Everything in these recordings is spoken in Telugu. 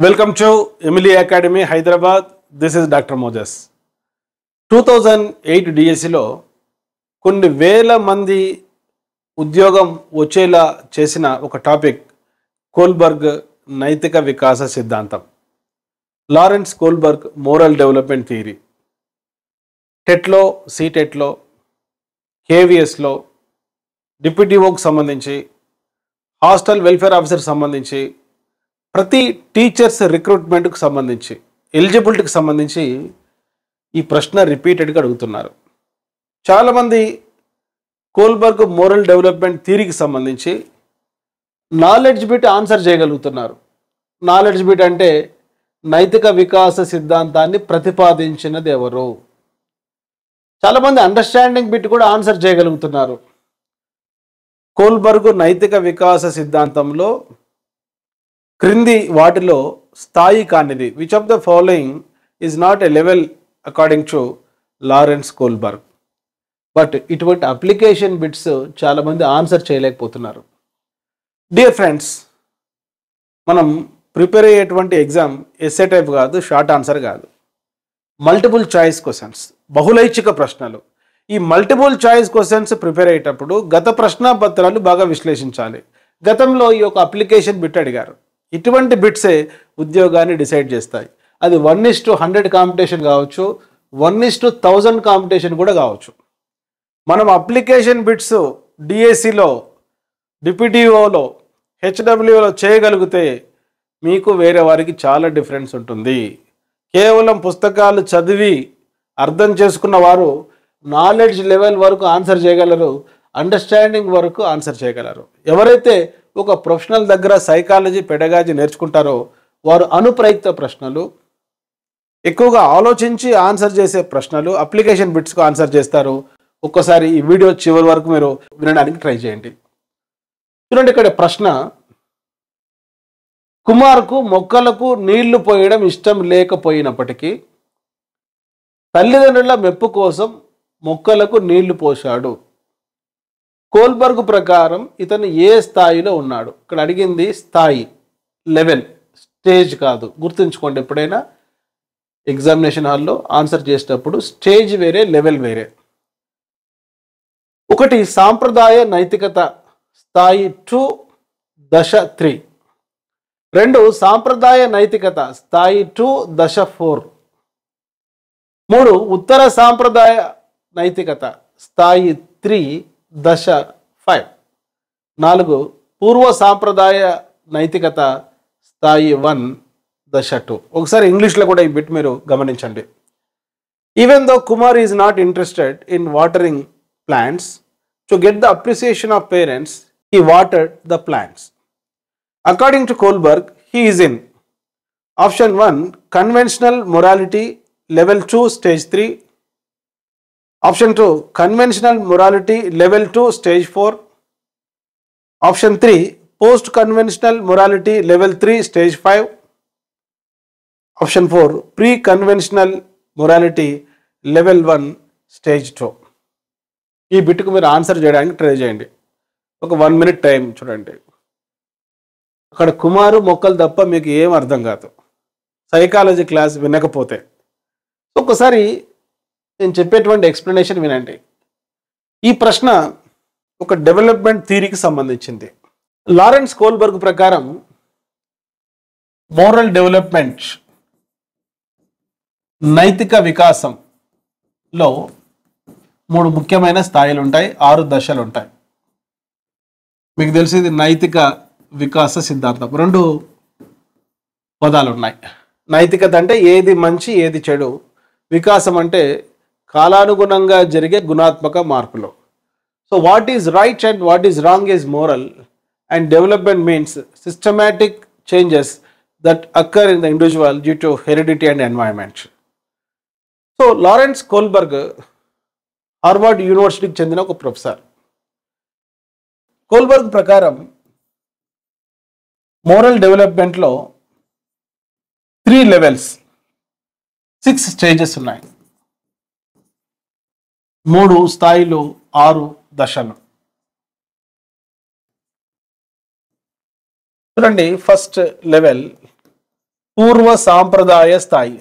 Welcome to Emily Academy, Hyderabad. This is Dr. Moses. 2008 DSCలో కొన్ని వేల మంది ఉద్యోగం వచ్చేలా చేసిన ఒక టాపిక్ కోల్బర్గ్ నైతిక వికాస సిద్ధాంతం. Lawrence Kohlberg moral development theory. టెట్లో, సీటెట్లో, కేవీఎస్లో, డిప్యూటీఓకి సంబంధించి, హాస్టల్ వెల్ఫేర్ ఆఫీసర్కి సంబంధించి, ప్రతి టీచర్స్ రిక్రూట్మెంట్కి సంబంధించి, ఎలిజిబిలిటీకి సంబంధించి ఈ ప్రశ్న రిపీటెడ్గా అడుగుతున్నారు. చాలామంది కోల్బర్గ్ మోరల్ డెవలప్మెంట్ థియరీకి సంబంధించి నాలెడ్జ్ బిట్ ఆన్సర్ చేయగలుగుతున్నారు. నాలెడ్జ్ బిట్ అంటే నైతిక వికాస సిద్ధాంతాన్ని ప్రతిపాదించినది ఎవరు. చాలామంది అండర్స్టాండింగ్ బిట్ కూడా ఆన్సర్ చేయగలుగుతున్నారు. కోల్బర్గ్ నైతిక వికాస సిద్ధాంతంలో క్రింది వాటిలో స్థాయి కానిది, which of the following is not a level according to Lawrence Kohlberg. But ఇటువంటి అప్లికేషన్ బిట్స్ చాలామంది ఆన్సర్ చేయలేకపోతున్నారు. డియర్ ఫ్రెండ్స్, మనం ప్రిపేర్ అయ్యేటువంటి ఎగ్జామ్ ఎస్ఏ టైప్ కాదు, షార్ట్ ఆన్సర్ కాదు, మల్టిపుల్ చాయిస్ క్వశ్చన్స్, బహుళైచ్ఛిక ప్రశ్నలు. ఈ మల్టిపుల్ చాయిస్ క్వశ్చన్స్ ప్రిపేర్ అయ్యేటప్పుడు గత ప్రశ్నాపత్రాలు బాగా విశ్లేషించాలి. గతంలో ఈ యొక్క అప్లికేషన్ బిట్ అడిగారు. ఇటువంటి బిట్సే ఉద్యోగాన్ని డిసైడ్ చేస్తాయి. అది 1:100 కాంపిటీషన్ కావచ్చు, 1:1000 కాంపిటీషన్ కూడా కావచ్చు. మనం అప్లికేషన్ బిట్స్ డిఎస్సిలో, డిప్యూటీఓలో, హెచ్డబ్ల్యూలో చేయగలిగితే మీకు వేరే వారికి చాలా డిఫరెన్స్ ఉంటుంది. కేవలం పుస్తకాలు చదివి అర్థం చేసుకున్న వారు నాలెడ్జ్ లెవెల్ వరకు ఆన్సర్ చేయగలరు, అండర్స్టాండింగ్ వరకు ఆన్సర్ చేయగలరు. ఎవరైతే ఒక ప్రొఫెషనల్ దగ్గర సైకాలజీ, పెడగాజీ నేర్చుకుంటారో వారు అనుప్రయుక్త ప్రశ్నలు, ఎక్కువగా ఆలోచించి ఆన్సర్ చేసే ప్రశ్నలు, అప్లికేషన్ బిట్స్కు ఆన్సర్ చేస్తారు. ఒక్కసారి ఈ వీడియో చివరి వరకు మీరు వినడానికి ట్రై చేయండి. చూడండి, ఇక్కడ ప్రశ్న: కుమార్కు మొక్కలకు నీళ్లు పోయడం ఇష్టం లేకపోయినప్పటికీ తల్లిదండ్రుల మెప్పు కోసం మొక్కలకు నీళ్లు పోశాడు. కోల్బర్గ్ ప్రకారం ఇతను ఏ స్థాయిలో ఉన్నాడు? ఇక్కడ అడిగింది స్థాయి, లెవెల్, స్టేజ్ కాదు. గుర్తుంచుకోండి, ఎప్పుడైనా ఎగ్జామినేషన్ హాల్లో ఆన్సర్ చేసేటప్పుడు స్టేజ్ వేరే, లెవెల్ వేరే. ఒకటి సాంప్రదాయ నైతికత స్థాయి 2, దశ 3. 2 సాంప్రదాయ నైతికత స్థాయి 2, దశ 4. 3 ఉత్తర సాంప్రదాయ నైతికత స్థాయి 3, దశ 5. 4 పూర్వ సాంప్రదాయ నైతికత స్థాయి 1, దశ 2. ఒకసారి ఇంగ్లీష్లో కూడా ఈ బిట్ మీరు గమనించండి. Even though Kumar is not interested in watering plants, to get the appreciation of parents he watered the plants. According to Kohlberg he is in option 1 conventional morality level 2, stage 3. Option 2 conventional morality level 2, stage 4. Option 3 post conventional morality level 3, stage 5. Option 4 pre conventional morality level 1, stage 2. ఈ బిట్కు మీరు ఆన్సర్ చేయడానికి ట్రై చేయండి. ఒక 1 minute టైం చూడండి. అక్కడ కుమారు మొక్కలు తప్ప మీకు ఏం అర్థం కాదు, సైకాలజీ క్లాస్ వినకపోతే. ఒక్కసారి నేను చెప్పేటువంటి ఎక్స్ప్లెనేషన్ వినండి. ఈ ప్రశ్న ఒక డెవలప్మెంట్ థియరీకి సంబంధించింది. లారెన్స్ కోల్బర్గ్ ప్రకారం మోరల్ డెవలప్మెంట్, నైతిక వికాసంలో 3 ముఖ్యమైన స్థాయిలు ఉంటాయి, 6 దశలు ఉంటాయి. మీకు తెలిసింది నైతిక వికాస సిద్ధాంతం. 2 పదాలు ఉన్నాయి. నైతికత అంటే ఏది మంచి, ఏది చెడు. వికాసం అంటే కాలానుగుణంగా జరిగే గుణాత్మక మార్పులు. So what is right and what is wrong is moral, and development means systematic changes that అక్కర్ in the individual due to heredity and environment. So Lawrence Kohlberg Harvard యూనివర్సిటీకి చెందిన ఒక ప్రొఫెసర్. కోల్బర్గ్ ప్రకారం మోరల్ డెవలప్మెంట్లో 3 లెవెల్స్, 6 స్టేజెస్ ఉన్నాయి. 3 స్థాయిలు, 6 దశలు. చూడండి, ఫస్ట్ లెవెల్ పూర్వ సాంప్రదాయ స్థాయి.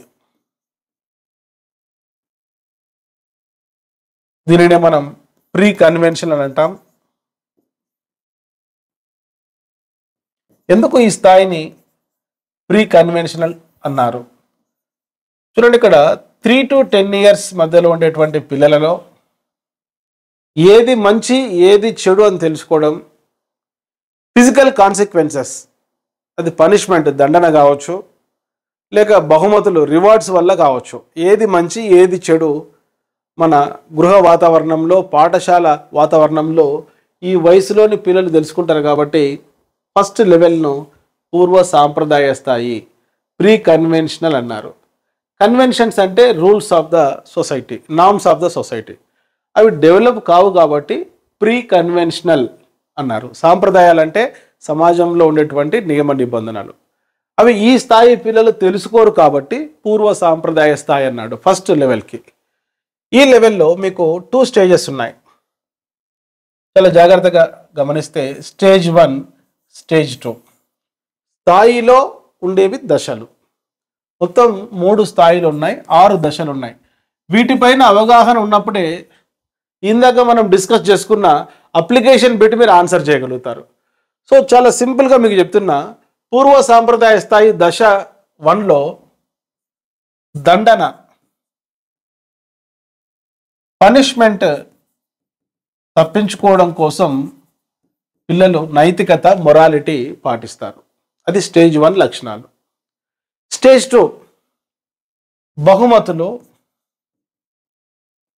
దీనినే మనం ప్రీ కన్వెన్షన్ అని అంటాం. ఎందుకు ఈ స్థాయిని ప్రీ కన్వెన్షనల్ అన్నారు? చూడండి, ఇక్కడ 3 to 10 years మధ్యలో ఉండేటువంటి పిల్లలలో ఏది మంచి ఏది చెడు అని తెలుసుకోవడం, ఫిజికల్ కాన్సిక్వెన్సెస్, అది పనిష్మెంట్ దండన కావచ్చు, లేక బహుమతులు రివార్డ్స్ వల్ల కావచ్చు, ఏది మంచి ఏది చెడు మన గృహ వాతావరణంలో, పాఠశాల వాతావరణంలో ఈ వయసులోని పిల్లలు తెలుసుకుంటారు. కాబట్టి ఫస్ట్ లెవెల్ను పూర్వ సాంప్రదాయ స్థాయి, ప్రీ కన్వెన్షనల్ అన్నారు. కన్వెన్షన్స్ అంటే rules of the society, norms of the society. అవి డెవలప్ కావు కాబట్టి ప్రీ కన్వెన్షనల్ అన్నారు. సాంప్రదాయాలు అంటే సమాజంలో ఉండేటువంటి నియమ నిబంధనలు. అవి ఈ స్థాయి పిల్లలు తెలుసుకోరు కాబట్టి పూర్వ సాంప్రదాయ స్థాయి అన్నాడు ఫస్ట్ లెవెల్కి. ఈ లెవెల్లో మీకు 2 స్టేజెస్ ఉన్నాయి. చాలా జాగ్రత్తగా గమనిస్తే స్టేజ్ 1, స్టేజ్ 2 స్థాయిలో ఉండేవి దశలు. మొత్తం 3 స్థాయిలు ఉన్నాయి, 6 దశలు ఉన్నాయి. వీటిపైన అవగాహన ఉన్నప్పుడే ఇందాక మనం డిస్కస్ చేసుకున్న అప్లికేషన్ పెట్టి మీరు ఆన్సర్ చేయగలుగుతారు. సో చాలా సింపుల్గా మీకు చెప్తున్నా, పూర్వ సాంప్రదాయ స్థాయి దశ 1లో దండన, పనిష్మెంట్ తప్పించుకోవడం కోసం పిల్లలు నైతికత, మొరాలిటీ పాటిస్తారు. అది స్టేజ్ 1 లక్షణాలు. స్టేజ్ 2 బహుమతులు,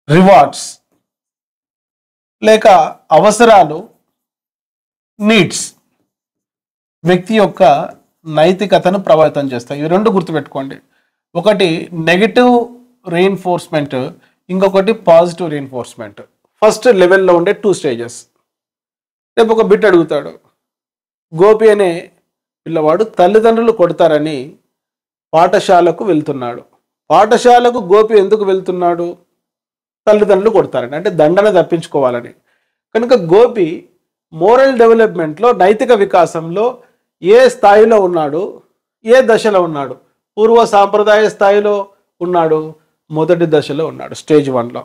రివార్డ్స్ లేక అవసరాలు, నీడ్స్ వ్యక్తి యొక్క నైతికతను ప్రభావితం చేస్తాయి. ఇవి 2 గుర్తుపెట్టుకోండి. ఒకటి నెగటివ్ రీఇన్ఫోర్స్మెంట్, ఇంకొకటి పాజిటివ్ రీఇన్ఫోర్స్మెంట్. ఫస్ట్ లెవెల్లో ఉండే 2 స్టేజెస్. రేపు ఒక బిట్ అడుగుతాడు, గోపి అనే పిల్లవాడు తల్లిదండ్రులు కొడతారని పాఠశాలకు వెళ్తున్నాడు. పాఠశాలకు గోపి ఎందుకు వెళ్తున్నాడు? తల్లిదండ్రులు కొడతారని, అంటే దండన తప్పించుకోవాలని. కనుక గోపి మోరల్ డెవలప్మెంట్లో, నైతిక వికాసంలో ఏ స్థాయిలో ఉన్నాడు, ఏ దశలో ఉన్నాడు? పూర్వ సాంప్రదాయ స్థాయిలో ఉన్నాడు, మొదటి దశలో ఉన్నాడు, స్టేజ్ 1లో.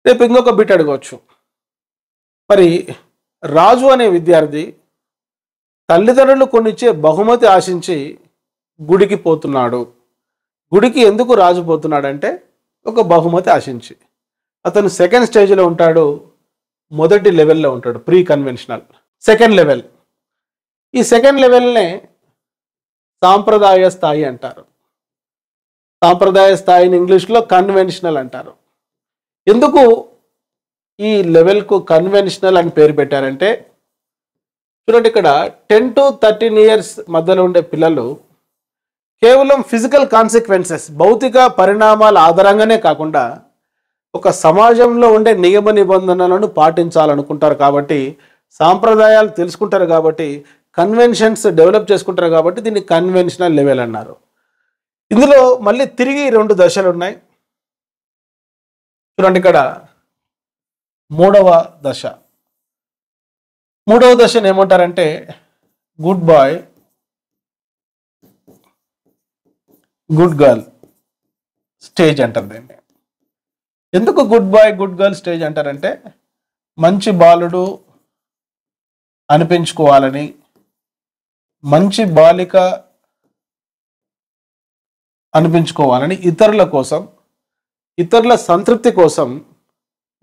రేపు ఇంకొక బిట్ అడగవచ్చు, మరి రాజు అనే విద్యార్థి తల్లిదండ్రులు కొనిచ్చే బహుమతి ఆశించి గుడికి పోతున్నాడు. గుడికి ఎందుకు రాజు పోతున్నాడంటే ఒక బహుమతి ఆశించి. అతను సెకండ్ స్టేజ్లో ఉంటాడు, మొదటి లెవెల్లో ఉంటాడు, ప్రీ కన్వెన్షనల్. సెకండ్ లెవెల్, ఈ సెకండ్ లెవెల్నే సాంప్రదాయ స్థాయి అంటారు. సాంప్రదాయ స్థాయిని ఇంగ్లీష్లో కన్వెన్షనల్ అంటారు. ఎందుకు ఈ లెవెల్కు కన్వెన్షనల్ అని పేరు పెట్టారంటే, చూడండి, ఇక్కడ 10 to 13 years మధ్యలో ఉండే పిల్లలు కేవలం ఫిజికల్ కాన్సిక్వెన్సెస్, భౌతిక పరిణామాల ఆధారంగానే కాకుండా ఒక సమాజంలో ఉండే నియమ నిబంధనలను పాటించాలనుకుంటారు. కాబట్టి సాంప్రదాయాలు తెలుసుకుంటారు, కాబట్టి కన్వెన్షన్స్ డెవలప్ చేసుకుంటారు. కాబట్టి దీన్ని కన్వెన్షనల్ లెవెల్ అన్నారు. ఇందులో మళ్ళీ తిరిగి 2 దశలు ఉన్నాయి. చూడండి, ఇక్కడ 3వ దశ. 3వ దశను ఏమంటారంటే good boy, good girl stage అంటారు దీన్ని. ఎందుకు good boy, good girl stage అంటారంటే, మంచి బాలుడు అనిపించుకోవాలని, మంచి బాలిక అనిపించుకోవాలని, ఇతరుల కోసం, ఇతరుల సంతృప్తి కోసం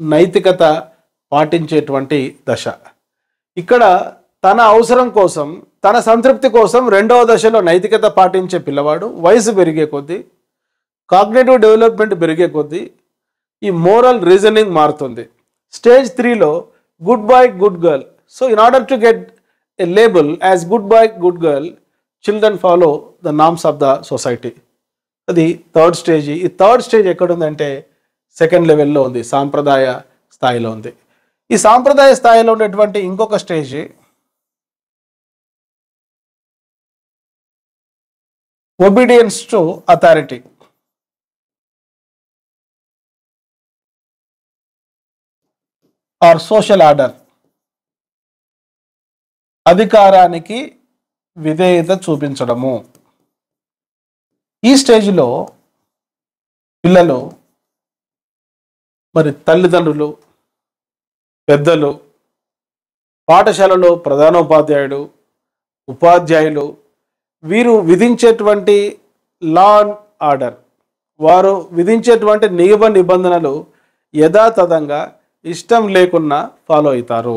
నైతికత పాటించేటువంటి దశ. ఇక్కడ తన అవసరం కోసం, తన సంతృప్తి కోసం 2వ దశలో నైతికత పాటించే పిల్లవాడు వయసు పెరిగే కొద్దీ, కాగ్నిటివ్ డెవలప్మెంట్ పెరిగే కొద్దీ ఈ మోరల్ రీజనింగ్ మారుతుంది. స్టేజ్ 3లో good boy, good girl. So in order to get a label as good boy, good girl, children follow the norms of the society. అది థర్డ్ స్టేజ్. ఈ థర్డ్ స్టేజ్ ఎక్కడుందంటే సెకండ్ లెవెల్లో ఉంది, సాంప్రదాయ స్థాయిలో ఉంది. ఈ సాంప్రదాయ స్థాయిలో ఉన్నటువంటి ఇంకొక stage obedience to authority. Or social order, అధికారానికి విధేయత చూపించడము. ఈ స్టేజ్లో పిల్లలు మరి తల్లిదండ్రులు, పెద్దలు, పాఠశాలలో ప్రధానోపాధ్యాయుడు, ఉపాధ్యాయులు వీరు విధించేటువంటి లా అండ్ ఆర్డర్, వారు విధించేటువంటి నియమ నిబంధనలు యథాతథంగా ఇష్టం లేకున్నా ఫాలో అవుతారు.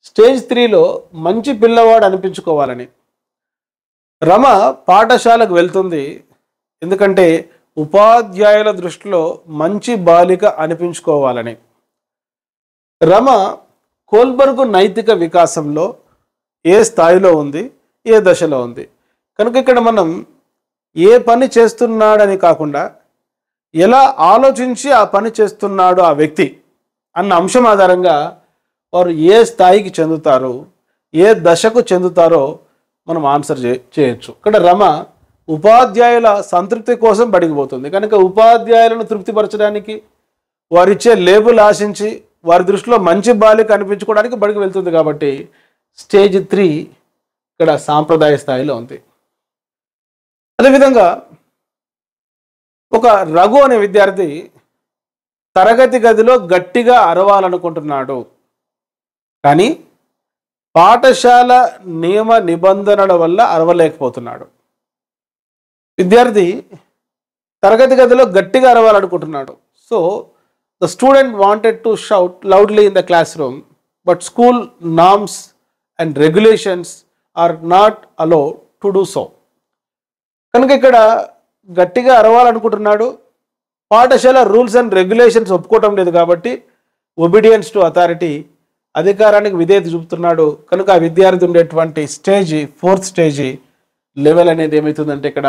స్టేజ్ 3లో మంచి పిల్లవాడు అనిపించుకోవాలని రమ పాఠశాలకు వెళ్తుంది. ఎందుకంటే ఉపాధ్యాయుల దృష్టిలో మంచి బాలిక అనిపించుకోవాలని. రమ కోల్బర్గ్ నైతిక వికాసంలో ఏ స్థాయిలో ఉంది, ఏ దశలో ఉంది కనుక ఇక్కడ మనం ఏ పని చేస్తున్నాడని కాకుండా ఎలా ఆలోచించి ఆ పని చేస్తున్నాడు ఆ వ్యక్తి అన్న అంశం ఆధారంగా వారు ఏ స్థాయికి చెందుతారు, ఏ దశకు చెందుతారో మనం ఆన్సర్ చేయొచ్చు. ఇక్కడ రమ ఉపాధ్యాయుల సంతృప్తి కోసం బడికి పోతుంది కనుక ఉపాధ్యాయులను తృప్తిపరచడానికి, వారిచ్చే లేబుల్ ఆశించి వారి దృష్టిలో మంచి బాలిక అనిపించుకోవడానికి బడికి వెళ్తుంది. కాబట్టి స్టేజ్ 3 ఇక్కడ సాంప్రదాయ స్థాయిలో ఉంది. అదేవిధంగా ఒక రఘు అనే విద్యార్థి తరగతి గదిలో గట్టిగా అరవాలనుకుంటున్నాడు, కానీ పాఠశాల నియమ నిబంధనల వల్ల అరవలేకపోతున్నాడు. విద్యార్థి తరగతి గదిలో గట్టిగా అరవాలనుకుంటున్నాడు. So the student wanted to shout loudly in the class room, but school norms and regulations are not allow to do so. కనుక ఇక్కడ గట్టిగా అరవాలనుకుంటున్నాడు, పాఠశాల రూల్స్ అండ్ రెగ్యులేషన్స్ ఒప్పుకోవటం లేదు కాబట్టి ఒబీడియన్స్ టు అథారిటీ, అధికారానికి విధేయత చూపుతున్నాడు. కనుక ఆ విద్యార్థి ఉండేటువంటి స్టేజ్ 4th స్టేజ్ లెవెల్ అనేది ఏమవుతుందంటే ఇక్కడ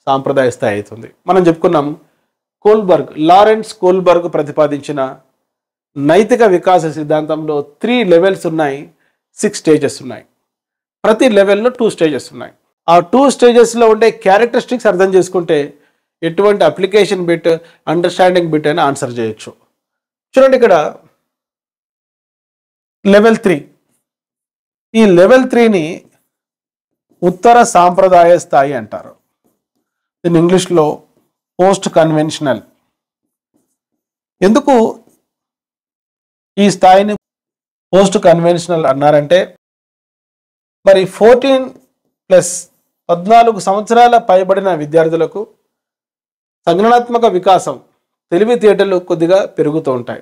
సాంప్రదాయ స్థాయి అవుతుంది. మనం చెప్పుకున్నాం కోల్బర్గ్, లారెన్స్ కోల్బర్గ్ ప్రతిపాదించిన నైతిక వికాస సిద్ధాంతంలో 3 లెవెల్స్ ఉన్నాయి, 6 స్టేజెస్ ఉన్నాయి. ప్రతి లెవెల్లో 2 స్టేజెస్ ఉన్నాయి. ఆ 2 స్టేజెస్లో ఉండే క్యారెక్టరిస్టిక్స్ అర్థం చేసుకుంటే ఎటువంటి అప్లికేషన్ బిట్, అండర్స్టాండింగ్ బిట్ అయినా ఆన్సర్ చేయొచ్చు. చూడండి ఇక్కడ లెవెల్ 3. ఈ లెవెల్ 3ని ఉత్తర సాంప్రదాయ స్థాయి అంటారు. దీని ఇంగ్లీష్లో పోస్ట్ కన్వెన్షనల్. ఎందుకు ఈ స్థాయిని పోస్ట్ కన్వెన్షనల్ అన్నారంటే మరి 14 సంవత్సరాల పైబడిన విద్యార్థులకు సంజ్ఞానాత్మక వికాసం, తెలివితేటలు కొద్దిగా పెరుగుతూ ఉంటాయి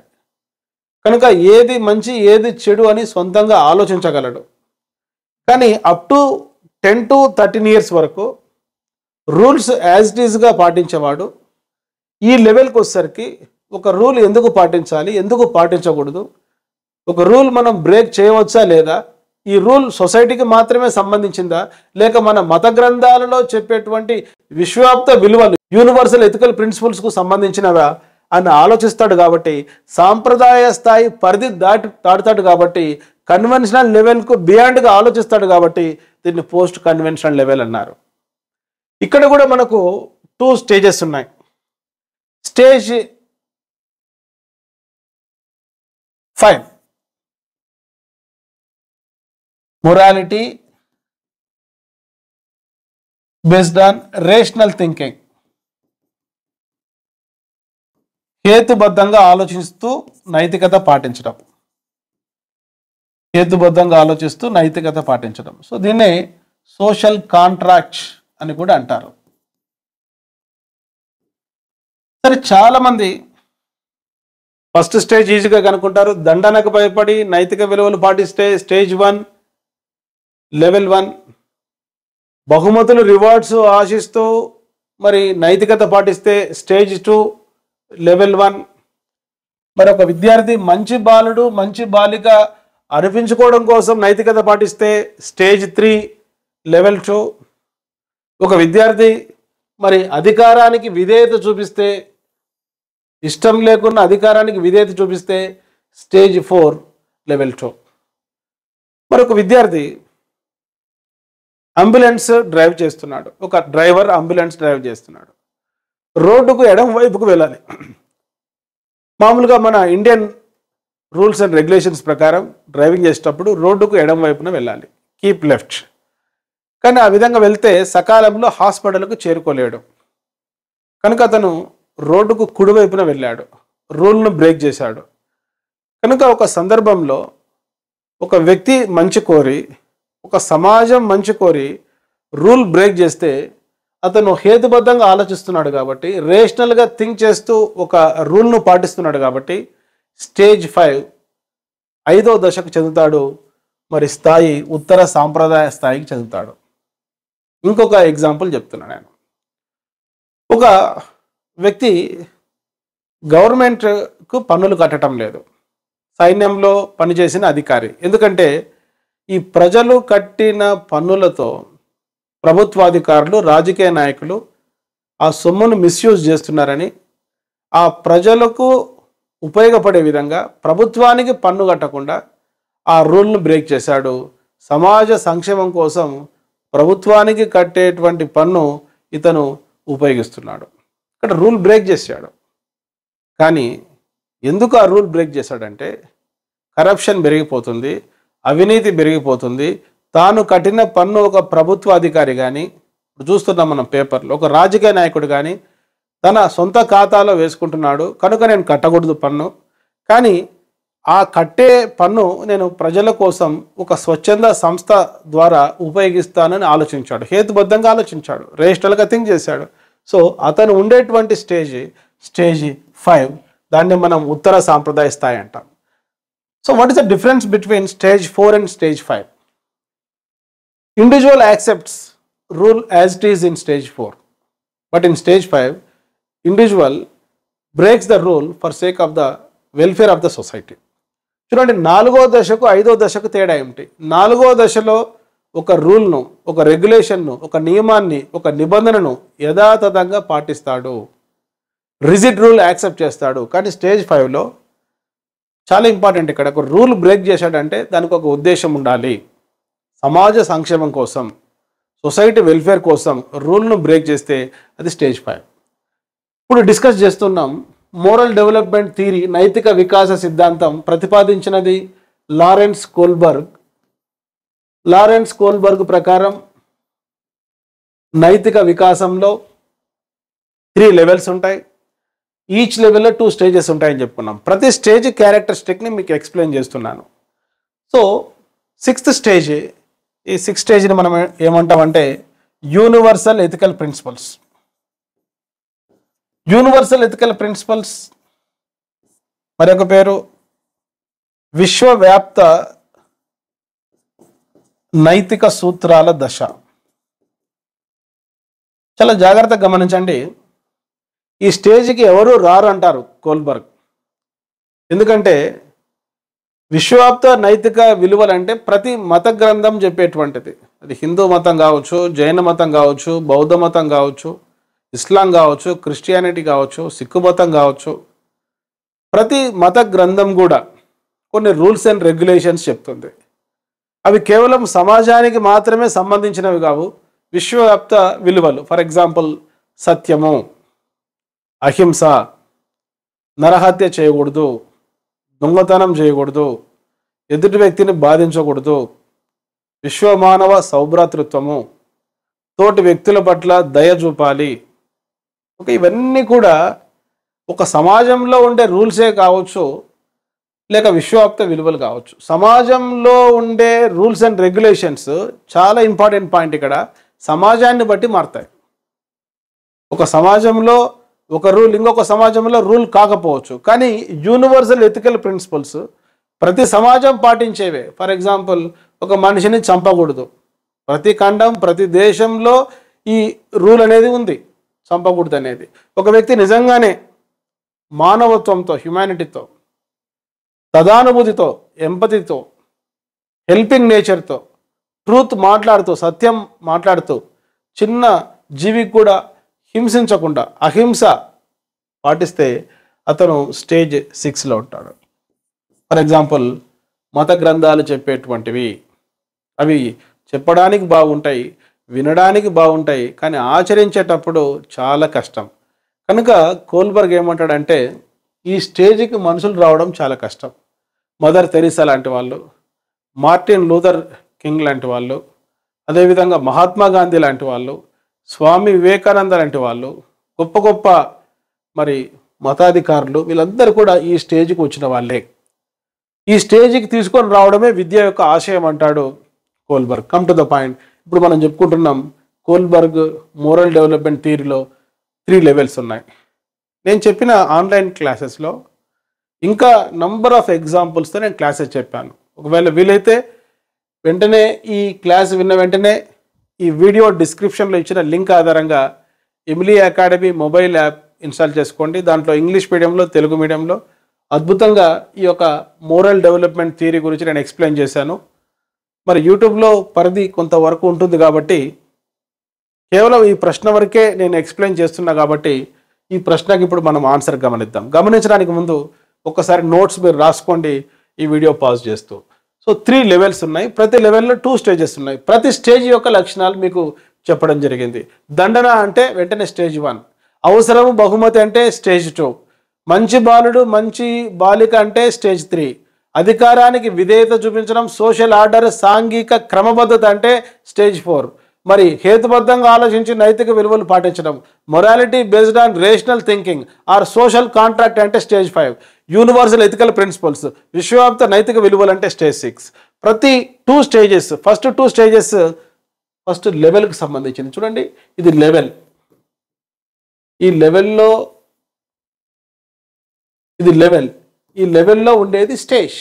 కనుక ఏది మంచి ఏది చెడు అని సొంతంగా ఆలోచించగలడు. కానీ అప్ టు 10 to 13 ఇయర్స్ వరకు రూల్స్ యాజ్ ఇట్ ఈస్గా పాటించేవాడు ఈ లెవెల్కి వచ్చేసరికి ఒక రూల్ ఎందుకు పాటించాలి, ఎందుకు పాటించకూడదు, ఒక రూల్ మనం బ్రేక్ చేయవచ్చా లేదా, ఈ రూల్ సొసైటీకి మాత్రమే సంబంధించిందా లేక మన మత గ్రంథాలలో చెప్పేటువంటి విశ్వవ్యాప్త విలువలు, యూనివర్సల్ ఎథికల్ ప్రిన్సిపల్స్కు సంబంధించినవా అని ఆలోచిస్తాడు. కాబట్టి సాంప్రదాయ స్థాయి పరిధి దాటుతాడు కాబట్టి కన్వెన్షనల్ లెవెల్కు బియాండ్గా ఆలోచిస్తాడు కాబట్టి దీన్ని పోస్ట్ కన్వెన్షనల్ లెవెల్ అన్నారు. ఇక్కడ కూడా మనకు 2 స్టేజెస్ ఉన్నాయి. Stage 5 morality based on rational thinking. హేతుబద్ధంగా ఆలోచిస్తూ నైతికత పాటించడం, నైతికత పాటించడం. సో దీన్నే సోషల్ కాంట్రాక్ట్ అని కూడా అంటారు. సరే, చాలామంది ఫస్ట్ స్టేజ్ ఈజీగా కనుక్కుంటారు. దండనకు భయపడి నైతిక విలువలు పాటిస్తే స్టేజ్ 1 లెవెల్ 1, బహుమతులు రివార్డ్స్ ఆశిస్తూ మరి నైతికత పాటిస్తే స్టేజ్ 2 లెవెల్ 1. మరి ఒక విద్యార్థి మంచి బాలుడు, మంచి బాలిక అనిపించుకోవడం కోసం నైతికత పాటిస్తే స్టేజ్ 3 లెవెల్ 2. ఒక విద్యార్థి మరి అధికారానికి విధేయత చూపిస్తే, ఇష్టం లేకున్న అధికారానికి విధేయత చూపిస్తే స్టేజ్ 4 లెవెల్ 2. మరొక విద్యార్థి అంబులెన్స్ డ్రైవ్ చేస్తున్నాడు, ఒక డ్రైవర్ అంబులెన్స్ డ్రైవ్ చేస్తున్నాడు, రోడ్డుకు ఎడమ వైపుకు వెళ్ళాలి. మామూలుగా మన ఇండియన్ రూల్స్ అండ్ రెగ్యులేషన్స్ ప్రకారం డ్రైవింగ్ చేసేటప్పుడు రోడ్డుకు ఎడమ వైపున వెళ్ళాలి, కీప్ లెఫ్ట్. కానీ ఆ విధంగా వెళ్తే సకాలంలో హాస్పిటల్కు చేరుకోలేడు. కనుక అతను రోడ్డుకు కుడివైపున వెళ్ళాడు, రూల్ను బ్రేక్ చేశాడు. కనుక ఒక సందర్భంలో ఒక వ్యక్తి మంచి కోరి, ఒక సమాజం మంచి కోరి రూల్ బ్రేక్ చేస్తే అతను హేతుబద్ధంగా ఆలోచిస్తున్నాడు కాబట్టి, రేషనల్గా థింక్ చేస్తూ ఒక రూల్ను పాటిస్తున్నాడు కాబట్టి స్టేజ్ 5 5వ దశకు చెందుతాడు. మరి స్థాయి ఉత్తర సాంప్రదాయ స్థాయికి చెందుతాడు. ఇంకొక ఎగ్జాంపుల్ చెప్తున్నాను నేను. ఒక వ్యక్తి గవర్నమెంట్కు పన్నులు కట్టడం లేదు, సైన్యంలో పనిచేసిన అధికారి. ఎందుకంటే ఈ ప్రజలు కట్టిన పన్నులతో ప్రభుత్వాధికారులు, రాజకీయ నాయకులు ఆ సొమ్మును మిస్యూజ్ చేస్తున్నారని, ఆ ప్రజలకు ఉపయోగపడే విధంగా ప్రభుత్వానికి పన్ను కట్టకుండా ఆ రూల్ను బ్రేక్ చేశాడు. సమాజ సంక్షేమం కోసం ప్రభుత్వానికి కట్టేటువంటి పన్ను ఇతను ఉపయోగిస్తున్నాడు. ఇక్కడ రూల్ బ్రేక్ చేశాడు. కానీ ఎందుకు ఆ రూల్ బ్రేక్ చేశాడంటే, కరప్షన్ పెరిగిపోతుంది, అవినీతి పెరిగిపోతుంది. తాను కట్టిన పన్ను ఒక ప్రభుత్వ అధికారి కానీ, ఇప్పుడు చూస్తున్నాం మనం పేపర్లో, ఒక రాజకీయ నాయకుడు కానీ తన సొంత ఖాతాలో వేసుకుంటున్నాడు. కనుక నేను కట్టకూడదు పన్ను, కానీ ఆ కట్టే పన్ను నేను ప్రజల కోసం ఒక స్వచ్ఛంద సంస్థ ద్వారా ఉపయోగిస్తానని ఆలోచించాడు, హేతుబద్ధంగా ఆలోచించాడు, రేషనల్గా థింక్ చేశాడు. సో అతను ఉండేటువంటి స్టేజ్ 5, దాన్ని మనం ఉత్తర సాంప్రదాయ స్థాయి అంటాం. So what is the difference between stage 4 and stage 5? Individual accepts rule as it is in stage 4, but in stage 5, individual breaks the rule for sake of the welfare of the society. చూడండి, 4వ దశకు 5వ దశకు తేడా ఏమిటి? 4వ దశలో ఒక రూల్ను, ఒక రెగ్యులేషన్ను, ఒక నియమాన్ని, ఒక నిబంధనను యథాతథంగా పాటిస్తాడు, రిజిడ్ రూల్ యాక్సెప్ట్ చేస్తాడు. కానీ స్టేజ్ 5లో చాలా ఇంపార్టెంట్, ఇక్కడ ఒక రూల్ బ్రేక్ చేశాడంటే దానికి ఒక ఉద్దేశం ఉండాలి. సమాజ సంక్షేమం కోసం, సొసైటీ వెల్ఫేర్ కోసం రూల్ను బ్రేక్ చేస్తే అది స్టేజ్ 5. ఇప్పుడు డిస్కస్ చేస్తున్నాం మోరల్ డెవలప్మెంట్ థియరీ, నైతిక వికాస సిద్ధాంతం ప్రతిపాదించినది లారెన్స్ కోల్బర్గ్. లారెన్స్ కోల్బర్గ్ ప్రకారం నైతిక వికాసంలో 3 లెవెల్స్ ఉంటాయి. ఈచ్ లెవెల్లో 2 స్టేజెస్ ఉంటాయని చెప్పుకున్నాం. ప్రతి స్టేజ్ క్యారెక్టరిస్టిక్ని మీకు ఎక్స్ప్లెయిన్ చేస్తున్నాను. సో 6th స్టేజ్, ఈ 6th స్టేజ్ని మనం ఏమంటామంటే universal ethical principles. Universal ethical principles మరొక పేరు విశ్వవ్యాప్త నైతిక సూత్రాల దశ. చాలా జాగ్రత్తగా గమనించండి, ఈ స్టేజ్కి ఎవరు రారు అంటారు కోల్బర్గ్. ఎందుకంటే విశ్వవ్యాప్త నైతిక విలువలంటే ప్రతి మత గ్రంథం చెప్పేటువంటిది. అది హిందూ మతం కావచ్చు, జైన మతం కావచ్చు, బౌద్ధ మతం కావచ్చు, ఇస్లాం కావచ్చు, క్రిస్టియానిటీ కావచ్చు, సిక్కు మతం కావచ్చు. ప్రతి మత గ్రంథం కూడా కొన్ని రూల్స్ అండ్ రెగ్యులేషన్స్ చెప్తుంది. అవి కేవలం సమాజానికి మాత్రమే సంబంధించినవి కావు, విశ్వవ్యాప్త విలువలు. ఫర్ ఎగ్జాంపుల్ సత్యము, అహింస, నరహత్య చేయకూడదు, దొంగతనం చేయకూడదు, ఎదుటి వ్యక్తిని బాధించకూడదు, విశ్వమానవ సౌభ్రాతృత్వము, తోటి వ్యక్తుల పట్ల దయ చూపాలి. ఇవన్నీ కూడా ఒక సమాజంలో ఉండే రూల్సే కావచ్చు, లేక విశ్వవ్యాప్త విలువలు కావచ్చు. సమాజంలో ఉండే రూల్స్ అండ్ రెగ్యులేషన్స్ చాలా ఇంపార్టెంట్ పాయింట్. ఇక్కడ సమాజాన్ని బట్టి మారుతాయి. ఒక సమాజంలో ఒక రూల్ ఇంకొక సమాజంలో రూల్ కాకపోవచ్చు, కానీ యూనివర్సల్ ఎథికల్ ప్రిన్సిపల్స్ ప్రతి సమాజం పాటించేవే. ఫర్ ఎగ్జాంపుల్, ఒక మనిషిని చంపకూడదు. ప్రతి ఖండం, ప్రతి దేశంలో ఈ రూల్ అనేది ఉంది, చంపకూడదు అనేది. ఒక వ్యక్తి నిజంగానే మానవత్వంతో, హ్యుమానిటీతో, తదానుభూతితో, ఎంపతితో, హెల్పింగ్ నేచర్తో, ట్రూత్ మాట్లాడుతూ, సత్యం మాట్లాడుతూ, చిన్న జీవికి కూడా హింసించకుండా అహింస పాటిస్తే అతను స్టేజ్ 6లో ఉంటాడు. ఫర్ ఎగ్జాంపుల్, మత గ్రంథాలు చెప్పేటువంటివి అవి చెప్పడానికి బాగుంటాయి, వినడానికి బాగుంటాయి, కానీ ఆచరించేటప్పుడు చాలా కష్టం. కనుక కోల్బర్గ్ ఏమంటాడంటే ఈ స్టేజ్కి మనుషులు రావడం చాలా కష్టం. మదర్ తెరీసా లాంటి వాళ్ళు, మార్టిన్ లూథర్ కింగ్ లాంటి వాళ్ళు, అదేవిధంగా మహాత్మా గాంధీ లాంటి వాళ్ళు, స్వామి వివేకానంద లాంటి వాళ్ళు, గొప్ప గొప్ప మరి మతాధికారులు వీళ్ళందరూ కూడా ఈ స్టేజ్కి వచ్చిన వాళ్ళే. ఈ స్టేజ్కి తీసుకొని రావడమే విద్య యొక్క ఆశయం అంటాడు Kohlberg. Come to the point. ఇప్పుడు మనం చెప్పుకుంటున్నాం కోల్బర్గ్ మోరల్ డెవలప్మెంట్ థియరీలో 3 లెవెల్స్ ఉన్నాయి. నేను చెప్పిన ఆన్లైన్ క్లాసెస్లో ఇంకా నంబర్ ఆఫ్ ఎగ్జాంపుల్స్తో నేను క్లాసెస్ చెప్పాను. ఒకవేళ వీలైతే వెంటనే ఈ క్లాస్ విన్న వెంటనే ఈ వీడియో డిస్క్రిప్షన్లో ఇచ్చిన లింక్ ఆధారంగా Emily academy mobile app install చేసుకోండి. దాంట్లో ఇంగ్లీష్ మీడియంలో, తెలుగు మీడియంలో అద్భుతంగా ఈ యొక్క మోరల్ డెవలప్మెంట్ థియరీ గురించి నేను ఎక్స్ప్లెయిన్ చేశాను. మరి యూట్యూబ్లో పరిధి కొంతవరకు ఉంటుంది కాబట్టి కేవలం ఈ ప్రశ్న వరకే నేను ఎక్స్ప్లెయిన్ చేస్తున్నా కాబట్టి ఈ ప్రశ్నకి ఇప్పుడు మనం ఆన్సర్ గమనిద్దాం. గమనించడానికి ముందు ఒక్కసారి నోట్స్ మీరు రాసుకోండి ఈ వీడియో పాజ్ చేస్తూ. సో 3 లెవెల్స్ ఉన్నాయి. ప్రతి లెవెల్లో 2 స్టేజెస్ ఉన్నాయి. ప్రతి స్టేజ్ యొక్క లక్షణాలు మీకు చెప్పడం జరిగింది. దండన అంటే వెంటనే స్టేజ్ 1, అవసరము బహుమతి అంటే స్టేజ్ 2, మంచి బాలుడు మంచి బాలిక అంటే స్టేజ్ 3, అధికారానికి విధేయత చూపించడం సోషల్ ఆర్డర్ సాంఘిక క్రమబద్ధత అంటే స్టేజ్ 4, మరి హేతుబద్ధంగా ఆలోచించి నైతిక విలువలు పాటించడం morality based on rational thinking or social contract అంటే స్టేజ్ 5, యూనివర్సల్ ఎథికల్ ప్రిన్సిపల్స్ విశ్వవ్యాప్త నైతిక విలువలు అంటే స్టేజ్ 6. ప్రతి 2 స్టేజెస్ ఫస్ట్ 2 స్టేజెస్ ఫస్ట్ లెవెల్కి సంబంధించింది. చూడండి ఇది లెవెల్. ఈ లెవెల్లో ఇది లెవెల్, ఈ లెవెల్లో ఉండేది స్టేజ్.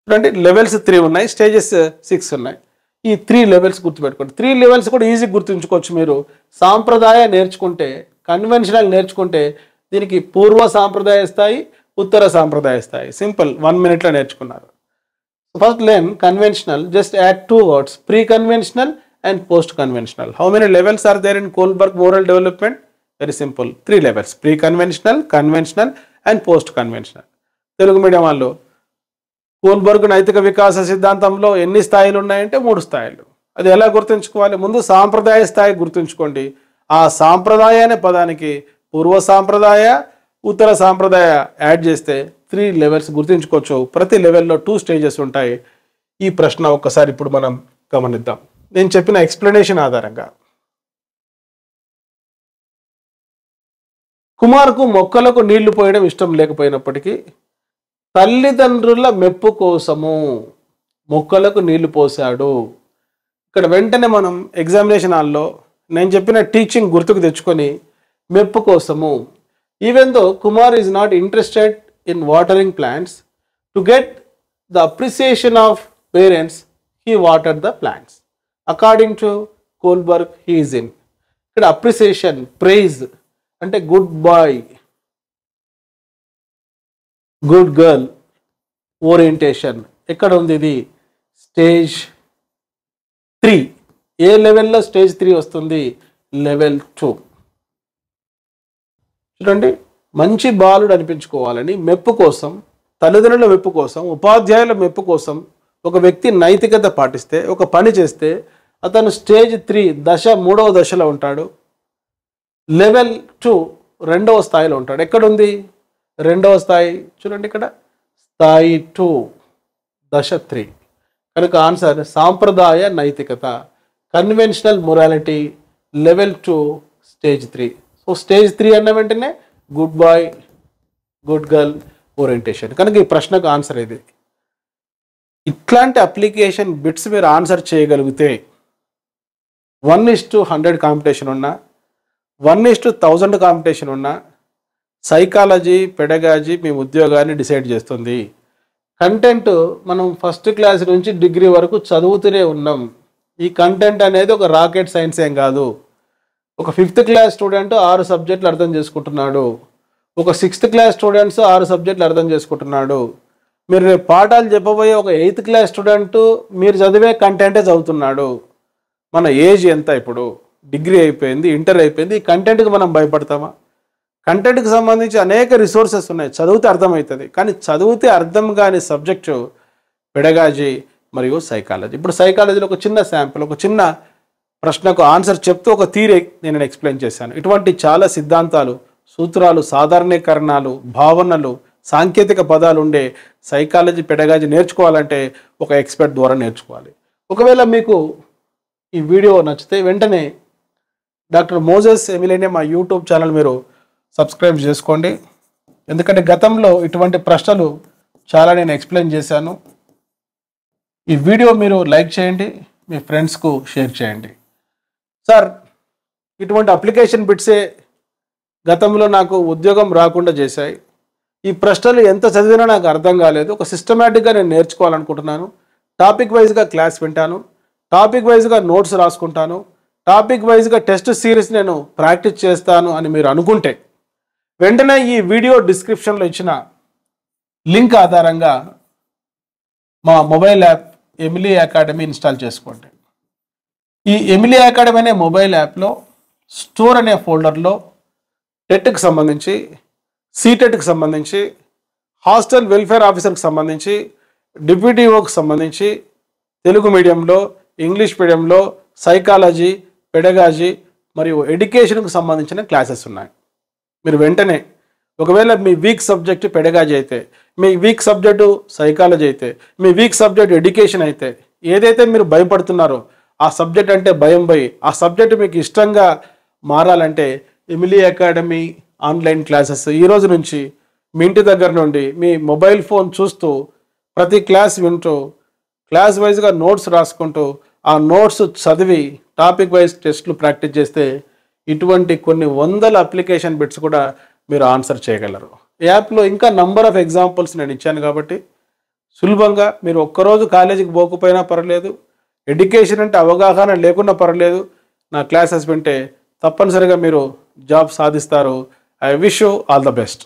చూడండి లెవెల్స్ 3 ఉన్నాయి, స్టేజెస్ 6 ఉన్నాయి. ఈ 3 లెవెల్స్ గుర్తుపెట్టుకోండి. 3 లెవెల్స్ కూడా ఈజీ గుర్తుంచుకోవచ్చు మీరు. సాంప్రదాయ నేర్చుకుంటే, కన్వెన్షనల్ నేర్చుకుంటే దీనికి పూర్వ సాంప్రదాయ స్థాయి, ఉత్తర సాంప్రదాయ స్థాయి. సింపుల్, 1 మినిట్లో నేర్చుకున్నారు. First learn conventional, just add 2 words, pre conventional and post conventional. How many levels are there in Kohlberg moral development? Very simple, 3 levels, pre conventional, conventional and post conventional. Telugu medium వాళ్ళు కోల్బర్గ్ నైతిక వికాస సిద్ధాంతంలో ఎన్ని స్థాయిలు ఉన్నాయంటే 3 స్థాయిలు. అది ఎలా గుర్తుంచుకోవాలి? ముందు సాంప్రదాయ స్థాయి గుర్తుంచుకోండి. ఆ సాంప్రదాయ అనే పదానికి పూర్వ సాంప్రదాయ, ఉత్తర సాంప్రదాయ యాడ్ చేస్తే 3 లెవెల్స్ గుర్తుంచుకోవచ్చు. ప్రతి లెవెల్లో 2 స్టేజెస్ ఉంటాయి. ఈ ప్రశ్న ఒక్కసారి ఇప్పుడు మనం గమనిద్దాం. నేను చెప్పిన ఎక్స్ప్లెనేషన్ ఆధారంగా కుమార్కు మొక్కలకు నీళ్లు పోయడం ఇష్టం లేకపోయినప్పటికీ తల్లిదండ్రుల మెప్పు కోసము మొక్కలకు నీళ్లు పోశాడు. ఇక్కడ వెంటనే మనం ఎగ్జామినేషన్ హాల్లో నేను చెప్పిన టీచింగ్ గుర్తుకు తెచ్చుకొని మెప్పు కోసము, even though Kumar is not interested in watering plants, to get the appreciation of parents he watered the plants. According to Kohlberg he is in. ఇక్కడ అప్రిసియేషన్, ప్రైజ్ అంటే good boy, good girl, orientation ఎక్కడ ఉంది? ఇది స్టేజ్ 3. ఏ లెవెల్లో స్టేజ్ 3 వస్తుంది? లెవెల్ 2. చూడండి, మంచి బాలుడు అనిపించుకోవాలని మెప్పు కోసం, తల్లిదండ్రుల మెప్పు కోసం, ఉపాధ్యాయుల మెప్పు కోసం ఒక వ్యక్తి నైతికత పాటిస్తే, ఒక పని చేస్తే అతను స్టేజ్ 3 దశ 3వ దశలో ఉంటాడు. లెవెల్ 2 2వ స్థాయిలో ఉంటాడు. ఎక్కడుంది 2వ స్థాయి? చూడండి ఇక్కడ స్థాయి 2 దశ 3. కనుక ఆన్సర్ సాంప్రదాయ నైతికత, conventional morality, level 2 stage 3. So stage 3 అన్న వెంటనే good boy, good girl, orientation. కనుక ఈ ప్రశ్నకు ఆన్సర్ ఇది. ఇట్లాంటి అప్లికేషన్ బిట్స్ మీరు ఆన్సర్ చేయగలిగితే 1:100 కాంపిటీషన్ ఉన్నా, 1:1000 కాంపిటీషన్ ఉన్నా సైకాలజీ, పెడగాజీ మీ ఉద్యోగాన్ని డిసైడ్ చేస్తుంది. కంటెంట్ మనం ఫస్ట్ క్లాస్ నుంచి డిగ్రీ వరకు చదువుతూనే ఉన్నాం. ఈ కంటెంట్ అనేది ఒక రాకెట్ సైన్స్ ఏం కాదు. ఒక 5th క్లాస్ స్టూడెంట్ 6 సబ్జెక్టులు అర్థం చేసుకుంటున్నాడు, ఒక 6th క్లాస్ స్టూడెంట్స్ 6 సబ్జెక్టులు అర్థం చేసుకుంటున్నాడు. మీరు రేపు పాఠాలు చెప్పబోయే ఒక 8th క్లాస్ స్టూడెంట్ మీరు చదివే కంటెంటే చదువుతున్నాడు. మన ఏజ్ ఎంత? ఇప్పుడు డిగ్రీ అయిపోయింది, ఇంటర్ అయిపోయింది. ఈ కంటెంట్కి మనం భయపడతామా? కంటెంట్కి సంబంధించి అనేక రిసోర్సెస్ ఉన్నాయి, చదివితే అర్థమవుతుంది. కానీ చదివితే అర్థం కాని సబ్జెక్టు పెడగాజీ మరియు సైకాలజీ. ఇప్పుడు సైకాలజీలో ఒక చిన్న శాంపుల్, ఒక చిన్న ప్రశ్నకు ఆన్సర్ చెప్తూ ఒక థియరీ నేను ఎక్స్ప్లెయిన్ చేశాను. ఇటువంటి చాలా సిద్ధాంతాలు, సూత్రాలు, సాధారణీకరణాలు, భావనలు, సాంకేతిక పదాలు ఉండే సైకాలజీ, పెడగాజీ నేర్చుకోవాలంటే ఒక ఎక్స్పర్ట్ ద్వారా నేర్చుకోవాలి. ఒకవేళ మీకు ఈ వీడియో నచ్చితే వెంటనే డాక్టర్ మోజెస్ ఎమిలేనియం మా యూట్యూబ్ ఛానల్ మీరు సబ్స్క్రైబ్ చేసుకోండి. ఎందుకంటే గతంలో ఇటువంటి ప్రశ్నలు చాలా నేను ఎక్స్ప్లెయిన్ చేశాను. ఈ వీడియో మీరు లైక్ చేయండి, మీ ఫ్రెండ్స్కు షేర్ చేయండి. సార్, ఇటువంటి అప్లికేషన్ బిట్సే గతంలో నాకు ఉద్యోగం రాకుండా చేశాయి. ఈ ప్రశ్నలు ఎంత చదివినా నాకు అర్థం కాలేదు. ఒక సిస్టమేటిక్గా నేను నేర్చుకోవాలనుకుంటున్నాను. టాపిక్ వైజ్గా క్లాస్ వింటాను, టాపిక్ వైజ్గా నోట్స్ రాసుకుంటాను, టాపిక్ వైజ్గా టెస్ట్ సిరీస్ నేను ప్రాక్టీస్ చేస్తాను అని మీరు అనుకుంటే వెంటనే ఈ వీడియో డిస్క్రిప్షన్లో ఇచ్చిన లింక్ ఆధారంగా మా mobile app Emily academy install చేసుకోండి. ఈ ఎమిలీ అకాడమీ అనే మొబైల్ యాప్లో స్టోర్ అనే ఫోల్డర్లో టెట్కి సంబంధించి, సీటెట్కి సంబంధించి, హాస్టల్ వెల్ఫేర్ ఆఫీసర్కి సంబంధించి, డిప్యూటీఓకి సంబంధించి, తెలుగు మీడియంలో, ఇంగ్లీష్ మీడియంలో, సైకాలజీ, పెడగాజీ మరియు ఎడ్యుకేషన్కి సంబంధించిన క్లాసెస్ ఉన్నాయి. మీరు వెంటనే ఒకవేళ మీ వీక్ సబ్జెక్ట్ పెడగాజీ అయితే, మీ వీక్ సబ్జెక్టు సైకాలజీ అయితే, మీ వీక్ సబ్జెక్ట్ ఎడ్యుకేషన్ అయితే, ఏదైతే మీరు భయపడుతున్నారో ఆ సబ్జెక్ట్ అంటే భయం పోయి ఆ సబ్జెక్ట్ మీకు ఇష్టంగా మారాలంటే ఎమిలీ అకాడమీ ఆన్లైన్ క్లాసెస్ ఈ రోజు నుంచి మీ ఇంటి దగ్గర నుండి మీ మొబైల్ ఫోన్ చూస్తూ ప్రతి క్లాస్ వింటూ క్లాస్ వైజ్గా నోట్స్ రాసుకుంటూ ఆ నోట్స్ చదివి టాపిక్ వైజ్ టెస్ట్లు ప్రాక్టీస్ చేస్తే ఇటువంటి కొన్ని వందల అప్లికేషన్ బిట్స్ కూడా మీరు ఆన్సర్ చేయగలరు. యాప్లో ఇంకా నంబర్ ఆఫ్ ఎగ్జాంపుల్స్ నేను ఇచ్చాను కాబట్టి సులభంగా మీరు ఒక్కరోజు కాలేజీకి పోకపోయినా పర్లేదు, ఎడ్యుకేషన్ అంటే అవగాహన లేకున్నా పర్లేదు, నా క్లాసెస్ వింటే తప్పనిసరిగా మీరు జాబ్ సాధిస్తారు. I wish you all the best.